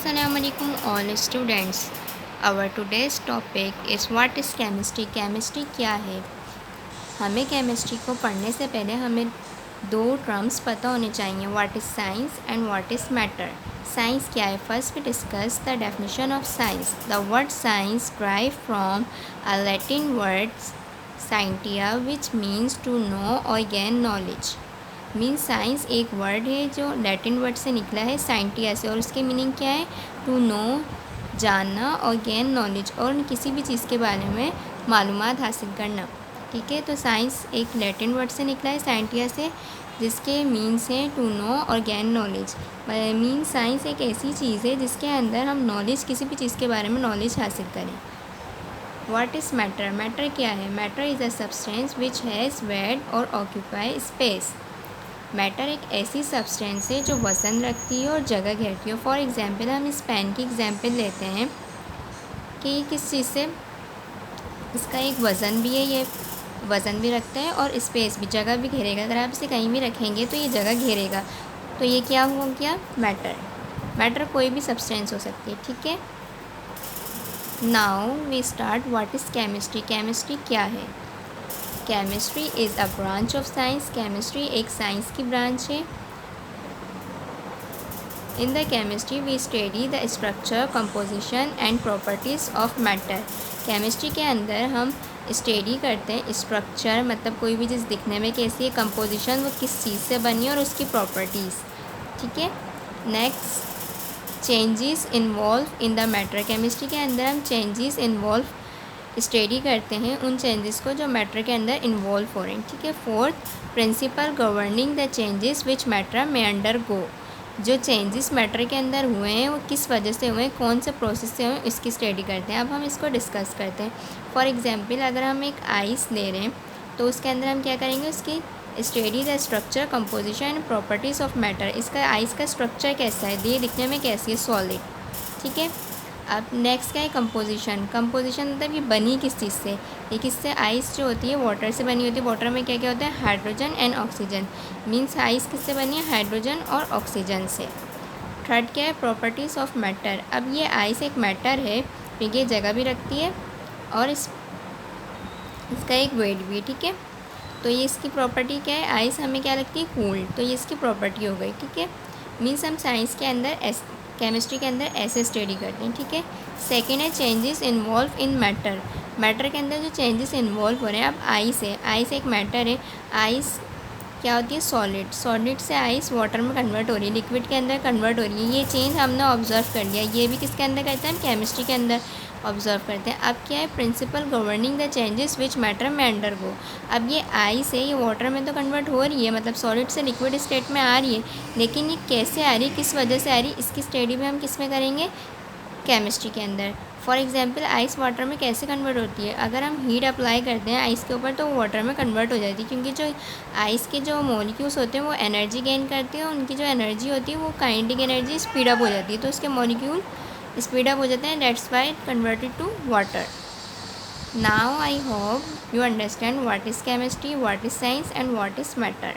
Assalamu alaikum all students. Our today's topic is what is chemistry. Chemistry क्या है? हमें chemistry को पढ़ने से पहले हमें दो टर्म्स पता होने चाहिए, what is science and what is matter. Science क्या है? First we discuss the definition of science. The word science drive from a Latin word scientia which means to know or gain knowledge. Means science एक word है जो Latin word से निकला है scientia से, और उसके मीनिंग क्या है? टू नो, जानना, और गेन नॉलेज, और किसी भी चीज़ के बारे में मालूमात हासिल करना. ठीक है, तो साइंस एक लैटिन वर्ड से निकला है साइंटिया से, जिसके मीन्स हैं to know or gain knowledge. Means science एक ऐसी चीज़ है जिसके अंदर हम नॉलेज, किसी भी चीज़ के बारे में नॉलेज हासिल करें. What is matter? मैटर क्या है? Matter is a substance which has wait और ऑक्यूपाई स्पेस. मैटर एक ऐसी सब्सटेंस है जो वज़न रखती है और जगह घेरती है. फॉर एग्ज़ाम्पल हम इस पेन की एग्ज़ाम्पल लेते हैं कि किस चीज़ से, इसका एक वज़न भी है, ये वज़न भी रखता है और स्पेस भी, जगह भी घेरेगा. अगर आप इसे कहीं भी रखेंगे तो ये जगह घेरेगा. तो ये क्या हो गया? मैटर. मैटर कोई भी सब्सटेंस हो सकती है. ठीक है, now we start. What is chemistry? Chemistry क्या है? Chemistry is a branch of science. Chemistry एक साइंस की ब्रांच है. In the chemistry we study the structure, composition and properties of matter. Chemistry के अंदर हम स्टडी करते हैं स्ट्रक्चर, मतलब कोई भी चीज़ दिखने में कैसी है, कंपोजिशन वो किस चीज़ से बनी है, और उसकी प्रॉपर्टीज़. ठीक है, next changes involve in the matter. Chemistry के अंदर हम चेंजेस इन्वॉल्व स्टडी करते हैं उन चेंजेस को जो मैटर के अंदर इन्वॉल्व हो रहे हैं. ठीक है, fourth principle governing the changes which matter में अंडर गो. जो चेंजेस मैटर के अंदर हुए हैं वो किस वजह से हुए हैं, कौन से प्रोसेस से हुए हैं, इसकी स्टडी करते हैं. अब हम इसको डिस्कस करते हैं. फॉर एग्जांपल अगर हम एक आइस ले रहे हैं तो उसके अंदर हम क्या करेंगे, उसकी study the structure, composition and properties of matter. इसका आइस का स्ट्रक्चर कैसा है, ये दिखने में कैसी है, सॉलिड. ठीक है, अब नेक्स्ट क्या है? कंपोजिशन. कंपोजिशन मतलब ये बनी किस चीज़ से, ये किससे? आइस जो होती है वाटर से बनी होती है. वाटर में क्या क्या होता है? Hydrogen and oxygen. Means ice किससे बनी है? हाइड्रोजन और ऑक्सीजन से. थर्ड क्या है? Properties of matter. अब ये आइस एक मैटर है क्योंकि ये जगह भी रखती है और इसका एक वेट भी. ठीक है, तो ये इसकी प्रॉपर्टी क्या है? आइस हमें क्या लगती है? कूल्ड. तो ये इसकी प्रॉपर्टी हो गई. ठीक है, मीन्स हम साइंस के अंदर केमिस्ट्री के अंदर ऐसे स्टडी करते हैं. ठीक है, सेकेंड है changes involve in matter. Matter के अंदर जो चेंजेस इन्वॉल्व हो रहे हैं, अब आइस है, आइस एक मैटर है. आइस क्या होती है? सॉलिड. सॉलिड से आइस वाटर में कन्वर्ट हो रही है, लिक्विड के अंदर कन्वर्ट हो रही है. ये चेंज हमने ऑब्जर्व कर लिया. ये भी किसके अंदर करते हैं? हम केमिस्ट्री के अंदर ऑब्जर्व करते हैं. अब क्या है? Principle governing the changes which matter में अंडर गो. अब ये आइस है, ये वाटर में तो कन्वर्ट हो रही है, मतलब सॉलिड से लिक्विड स्टेट में आ रही है, लेकिन ये कैसे आ रही है, किस वजह से आ रही है, इसकी स्टडी में हम किस में करेंगे? केमिस्ट्री के अंदर. फॉर एग्जांपल आइस वाटर में कैसे कन्वर्ट होती है? अगर हम हीट अप्लाई करते हैं आइस के ऊपर तो वो वाटर में कन्वर्ट हो जाती है, क्योंकि जो आइस के जो मॉलिक्यूल्स होते हैं वो एनर्जी गेन करते हैं, उनकी जो एनर्जी होती है वो काइनेटिक एनर्जी स्पीड अप हो जाती है, तो उसके मॉलिक्यूल स्पीड अप हो जाते हैं. That's why converted to water. Now I hope you understand what is chemistry, what is science and what is matter.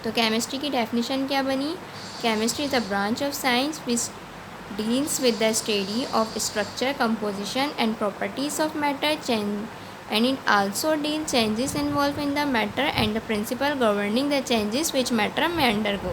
तो केमिस्ट्री की डेफिनेशन क्या बनी? Chemistry is a branch of science which deals with the study of structure, composition and properties of matter, and it also deals changes involved in the matter and the principle governing the changes which matter may undergo.